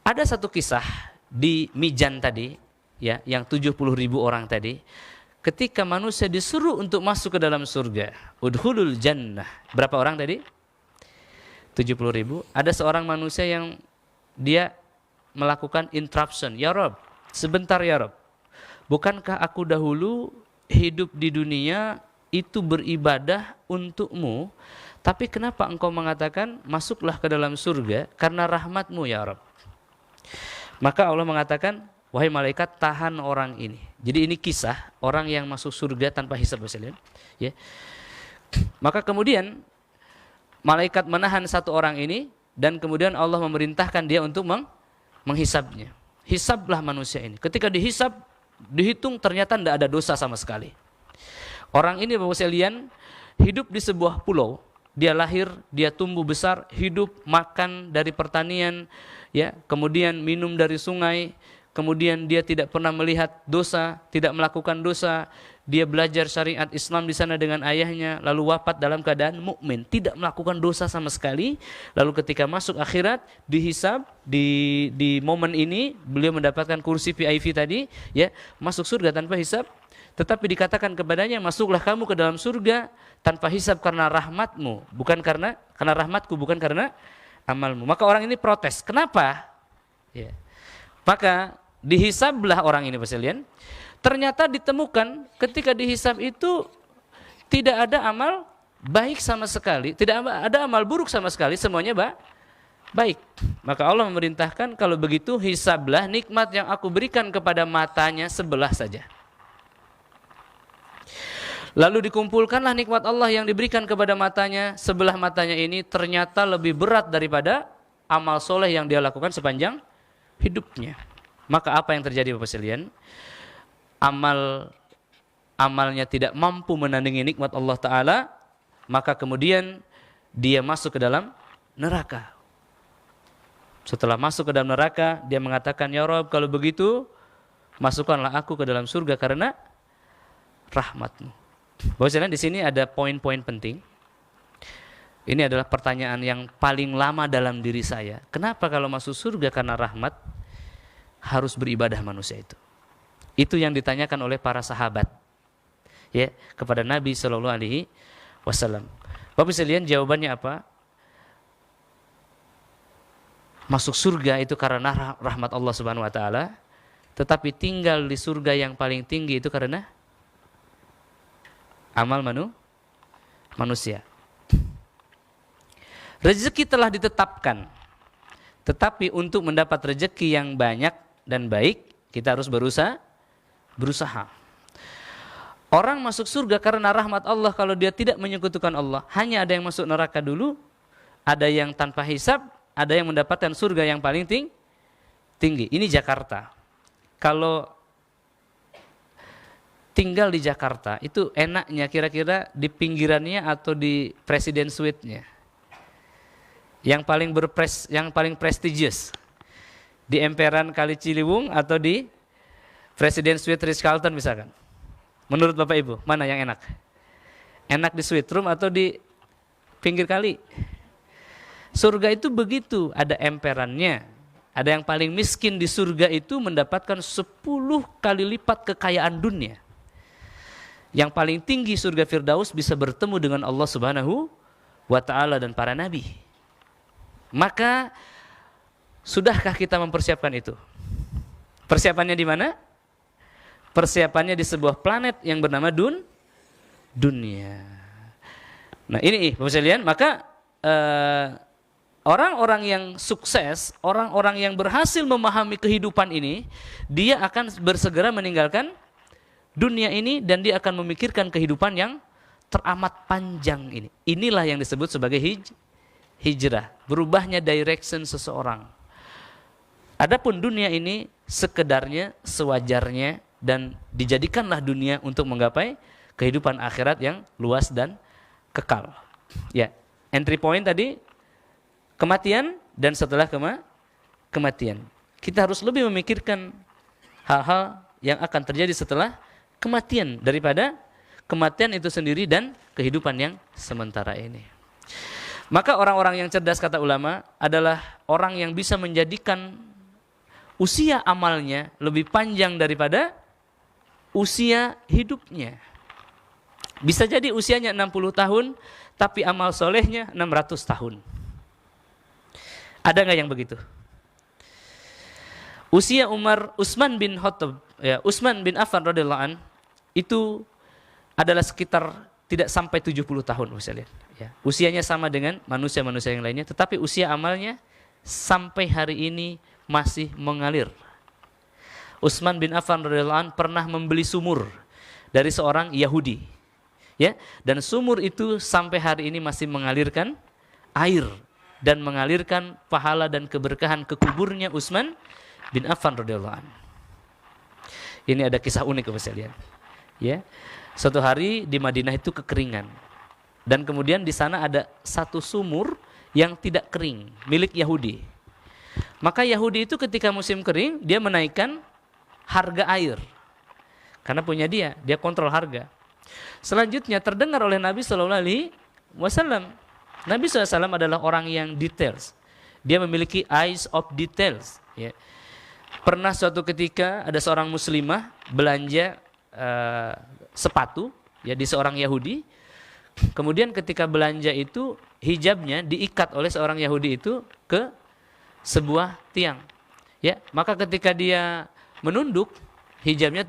Ada satu kisah di Mijan tadi, ya, yang 70.000 orang tadi, ketika manusia disuruh untuk masuk ke dalam surga, udkhulul jannah. Berapa orang tadi? 70.000. Ada seorang manusia yang dia melakukan interruption. Ya Rob, sebentar ya Rob. Bukankah aku dahulu hidup di dunia itu beribadah untukmu, tapi kenapa engkau mengatakan masuklah ke dalam surga karena rahmatmu ya Rob? Maka Allah mengatakan, wahai malaikat, tahan orang ini. Jadi ini kisah orang yang masuk surga tanpa hisab, ya. Maka kemudian malaikat menahan satu orang ini, dan kemudian Allah memerintahkan dia untuk menghisabnya. Hisablah manusia ini. Ketika dihisab, dihitung ternyata tidak ada dosa sama sekali. Orang ini Bapak sekalian hidup di sebuah pulau. Dia lahir, dia tumbuh besar, hidup, makan dari pertanian, ya, kemudian minum dari sungai, kemudian dia tidak pernah melihat dosa, tidak melakukan dosa. Dia belajar syariat Islam di sana dengan ayahnya, lalu wafat dalam keadaan mukmin, tidak melakukan dosa sama sekali. Lalu ketika masuk akhirat, dihisab di momen ini beliau mendapatkan kursi VIP tadi, ya, masuk surga tanpa hisab. Tetapi dikatakan kepadanya, masuklah kamu ke dalam surga tanpa hisab karena rahmatmu, bukan karena rahmatku, bukan karena amalmu. Maka orang ini protes. Kenapa? Ya. Maka dihisablah orang ini, Bapak sekalian. Ternyata ditemukan ketika dihisab itu tidak ada amal baik sama sekali, tidak ada amal buruk sama sekali, semuanya baik. Maka Allah memerintahkan, kalau begitu hisablah nikmat yang aku berikan kepada matanya sebelah saja. Lalu dikumpulkanlah nikmat Allah yang diberikan kepada matanya, sebelah matanya ini ternyata lebih berat daripada amal soleh yang dia lakukan sepanjang hidupnya. Maka apa yang terjadi Bapak sekalian? Amalnya tidak mampu menandingi nikmat Allah Ta'ala, maka kemudian dia masuk ke dalam neraka. Setelah masuk ke dalam neraka, dia mengatakan, ya Rabb, kalau begitu masukkanlah aku ke dalam surga karena rahmatmu. Bapak sekalian, di sini ada poin-poin penting. Ini adalah pertanyaan yang paling lama dalam diri saya. Kenapa kalau masuk surga karena rahmat harus beribadah manusia itu? Itu yang ditanyakan oleh para sahabat, ya, kepada Nabi Shallallahu Alaihi Wasallam. Bapak sekalian, jawabannya apa? Masuk surga itu karena rahmat Allah Subhanahu Wa Taala, tetapi tinggal di surga yang paling tinggi itu karena amal manusia. Rezeki telah ditetapkan, tetapi untuk mendapat rezeki yang banyak dan baik, kita harus berusaha. Orang masuk surga karena rahmat Allah kalau dia tidak menyekutukan Allah. Hanya ada yang masuk neraka dulu, ada yang tanpa hisab, ada yang mendapatkan surga yang paling tinggi. Ini Jakarta. Kalau tinggal di Jakarta itu enaknya kira-kira di pinggirannya atau di Presiden Suite-nya? Yang paling prestigious, di emperan Kali Ciliwung atau di Presiden Suite Ritz-Carlton misalkan. Menurut Bapak Ibu, mana yang enak? Enak di suite room atau di pinggir kali? Surga itu begitu, ada emperannya. Ada yang paling miskin di surga itu mendapatkan 10 kali lipat kekayaan dunia. Yang paling tinggi surga Firdaus bisa bertemu dengan Allah Subhanahu wa Ta'ala dan para nabi. Maka sudahkah kita mempersiapkan itu? Persiapannya di mana? Persiapannya di sebuah planet yang bernama dunia. Nah ini Bapak sekalian, maka orang-orang yang sukses, orang-orang yang berhasil memahami kehidupan ini, dia akan bersegera meninggalkan dunia ini dan dia akan memikirkan kehidupan yang teramat panjang ini. Inilah yang disebut sebagai hijrah, berubahnya direction seseorang. Adapun dunia ini sekedarnya, sewajarnya, dan dijadikanlah dunia untuk menggapai kehidupan akhirat yang luas dan kekal. Ya, entry point tadi kematian dan setelah kematian. Kita harus lebih memikirkan hal-hal yang akan terjadi setelah kematian daripada kematian itu sendiri dan kehidupan yang sementara ini. Maka orang-orang yang cerdas, kata ulama, adalah orang yang bisa menjadikan usia amalnya lebih panjang daripada usia hidupnya. Bisa jadi usianya 60 tahun, tapi amal solehnya 600 tahun. Ada nggak yang begitu? Usia Utsman bin Khattab, ya, Utsman bin Affan radhiyallahu an itu adalah sekitar tidak sampai 70 tahun usia lihat. Ya. Usianya sama dengan manusia-manusia yang lainnya, tetapi usia amalnya sampai hari ini masih mengalir. Utsman bin Affan radhiyallahu an pernah membeli sumur dari seorang Yahudi, ya, dan sumur itu sampai hari ini masih mengalirkan air dan mengalirkan pahala dan keberkahan ke kuburnya Utsman bin Affan radhiyallahu an. Ini ada kisah unik Bapak sekalian. Ya, suatu hari di Madinah itu kekeringan, dan kemudian di sana ada satu sumur yang tidak kering milik Yahudi. Maka Yahudi itu ketika musim kering dia menaikkan harga air karena punya dia kontrol harga. Selanjutnya terdengar oleh Nabi Shallallahu Alaihi Wasallam. Nabi SAW adalah orang yang details. Dia memiliki eyes of details. Ya. Pernah suatu ketika ada seorang muslimah belanja sepatu ya di seorang Yahudi. Kemudian ketika belanja itu hijabnya diikat oleh seorang Yahudi itu ke sebuah tiang. Ya, maka ketika dia menunduk, hijabnya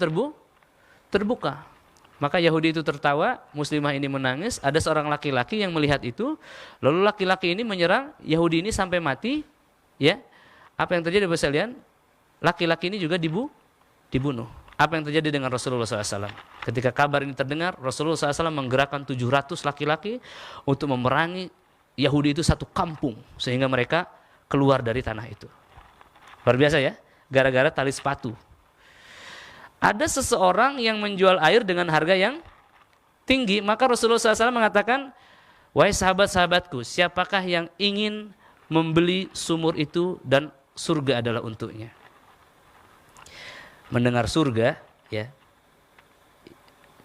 terbuka. Maka Yahudi itu tertawa, muslimah ini menangis. Ada seorang laki-laki yang melihat itu, lalu laki-laki ini menyerang Yahudi ini sampai mati. Ya, apa yang terjadi Bapak sekalian? Laki-laki ini juga dibunuh. Apa yang terjadi dengan Rasulullah SAW? Ketika kabar ini terdengar, Rasulullah SAW menggerakkan 700 laki-laki untuk memerangi Yahudi itu satu kampung, sehingga mereka keluar dari tanah itu. Luar biasa ya, gara-gara tali sepatu. Ada seseorang yang menjual air dengan harga yang tinggi, maka Rasulullah SAW mengatakan, wahai sahabat-sahabatku, siapakah yang ingin membeli sumur itu dan surga adalah untuknya. Mendengar surga, ya.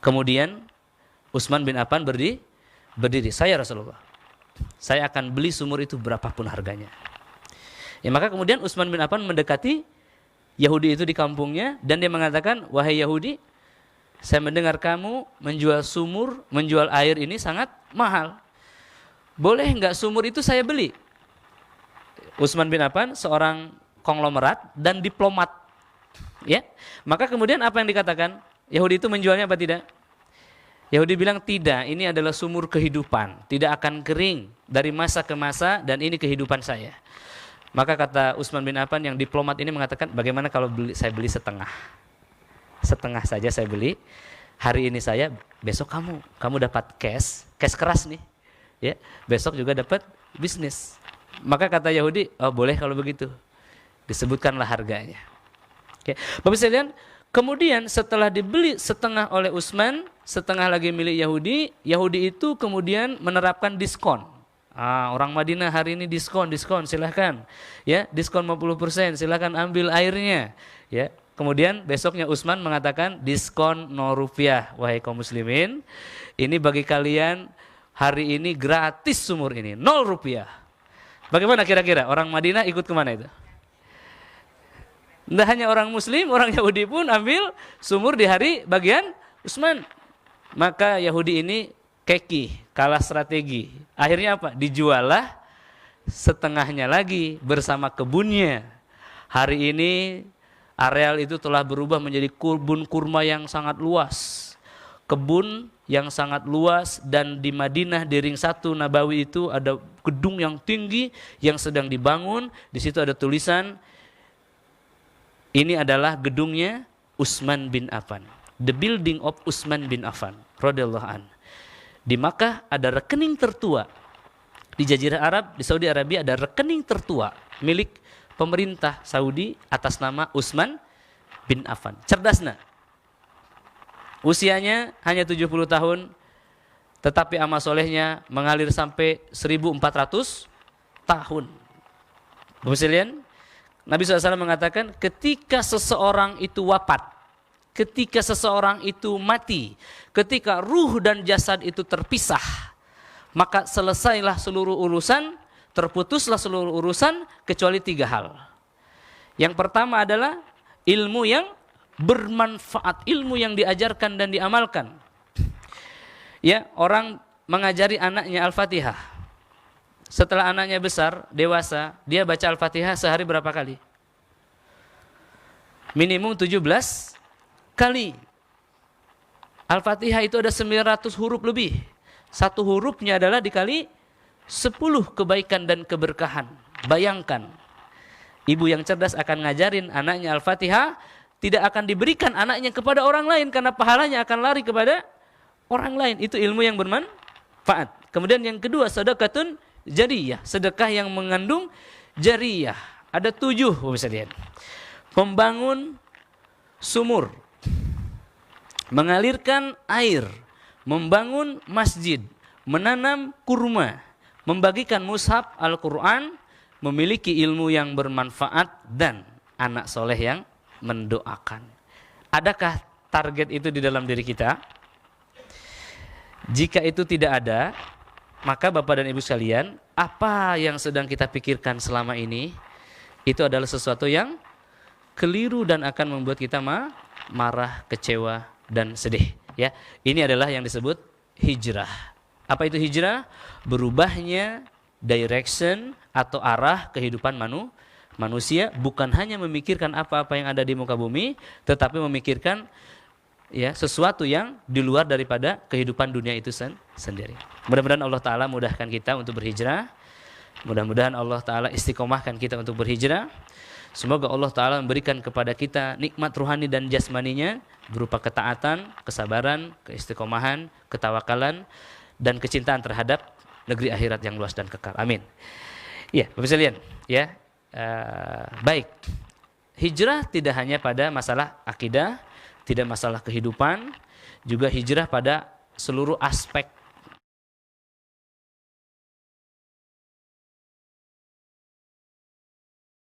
Kemudian Utsman bin Affan berdiri, saya Rasulullah, saya akan beli sumur itu berapapun harganya. Ya, maka kemudian Utsman bin Affan mendekati Yahudi itu di kampungnya dan dia mengatakan, wahai Yahudi, saya mendengar kamu menjual sumur, menjual air ini sangat mahal. Boleh enggak sumur itu saya beli? Utsman bin Affan seorang konglomerat dan diplomat. Ya. Maka kemudian apa yang dikatakan? Yahudi itu menjualnya apa tidak? Yahudi bilang tidak, ini adalah sumur kehidupan, tidak akan kering dari masa ke masa dan ini kehidupan saya. Maka kata Utsman bin Affan yang diplomat ini mengatakan, bagaimana kalau saya beli setengah? Setengah saja saya beli. Hari ini saya, besok kamu dapat cash keras nih. Ya, besok juga dapat bisnis. Maka kata Yahudi, oh boleh kalau begitu. Disebutkanlah harganya. Oke. Bapak sekalian, kemudian setelah dibeli setengah oleh Utsman, setengah lagi milik Yahudi, Yahudi itu kemudian menerapkan diskon. Orang Madinah hari ini diskon, silahkan, ya, diskon 50%, silahkan ambil airnya, ya. Kemudian besoknya Utsman mengatakan diskon 0 rupiah, wahai kaum muslimin, ini bagi kalian hari ini gratis sumur ini, 0 rupiah. Bagaimana kira-kira orang Madinah ikut kemana itu? Tidak hanya orang Muslim, orang Yahudi pun ambil sumur di hari bagian Utsman. Maka Yahudi ini keki, kalah strategi. Akhirnya apa? Dijualah setengahnya lagi bersama kebunnya. Hari ini areal itu telah berubah menjadi kebun kurma yang sangat luas. Kebun yang sangat luas, dan di Madinah di Ring 1 Nabawi itu ada gedung yang tinggi yang sedang dibangun. Di situ ada tulisan, ini adalah gedungnya Utsman bin Affan. The building of Utsman bin Affan radhiyallahu an. Di Makkah ada rekening tertua. Di Jazirah Arab, di Saudi Arabia ada rekening tertua milik pemerintah Saudi atas nama Utsman bin Affan. Cerdasna. Usianya hanya 70 tahun, tetapi amal solehnya mengalir sampai 1400 tahun. Bapak sekalian, Nabi SAW mengatakan ketika seseorang itu wafat, ketika seseorang itu mati, ketika ruh dan jasad itu terpisah, maka selesailah seluruh urusan, terputuslah seluruh urusan kecuali 3 hal. Yang pertama adalah ilmu yang bermanfaat, ilmu yang diajarkan dan diamalkan. Ya, orang mengajari anaknya Al-Fatihah. Setelah anaknya besar, dewasa, dia baca Al-Fatihah sehari berapa kali? Minimum 17 kali. Al-Fatihah itu ada 900 huruf lebih. Satu hurufnya adalah dikali 10 kebaikan dan keberkahan. Bayangkan, ibu yang cerdas akan ngajarin anaknya Al-Fatihah, tidak akan diberikan anaknya kepada orang lain karena pahalanya akan lari kepada orang lain. Itu ilmu yang bermanfaat. Kemudian yang kedua, sedekatun jariyah, sedekah yang mengandung jariyah. Ada 7, bisa lihat. Membangun sumur, mengalirkan air, membangun masjid, menanam kurma, membagikan mushaf Al-Quran, memiliki ilmu yang bermanfaat, dan anak soleh yang mendoakan. Adakah target itu di dalam diri kita? Jika itu tidak ada, maka Bapak dan Ibu sekalian, apa yang sedang kita pikirkan selama ini, itu adalah sesuatu yang keliru dan akan membuat kita marah, kecewa, dan sedih. Ya, ini adalah yang disebut hijrah. Apa itu hijrah? Berubahnya direction atau arah kehidupan manusia, bukan hanya memikirkan apa-apa yang ada di muka bumi, tetapi memikirkan ya sesuatu yang di luar daripada kehidupan dunia itu sendiri. Mudah-mudahan Allah Ta'ala mudahkan kita untuk berhijrah. Mudah-mudahan Allah Ta'ala istiqomahkan kita untuk berhijrah. Semoga Allah Ta'ala memberikan kepada kita nikmat ruhani dan jasmaninya berupa ketaatan, kesabaran, keistiqomahan, ketawakalan, dan kecintaan terhadap negeri akhirat yang luas dan kekal. Amin. Ya, Bapak sekalian, ya, baik. Hijrah tidak hanya pada masalah akidah, tidak masalah kehidupan, juga hijrah pada seluruh aspek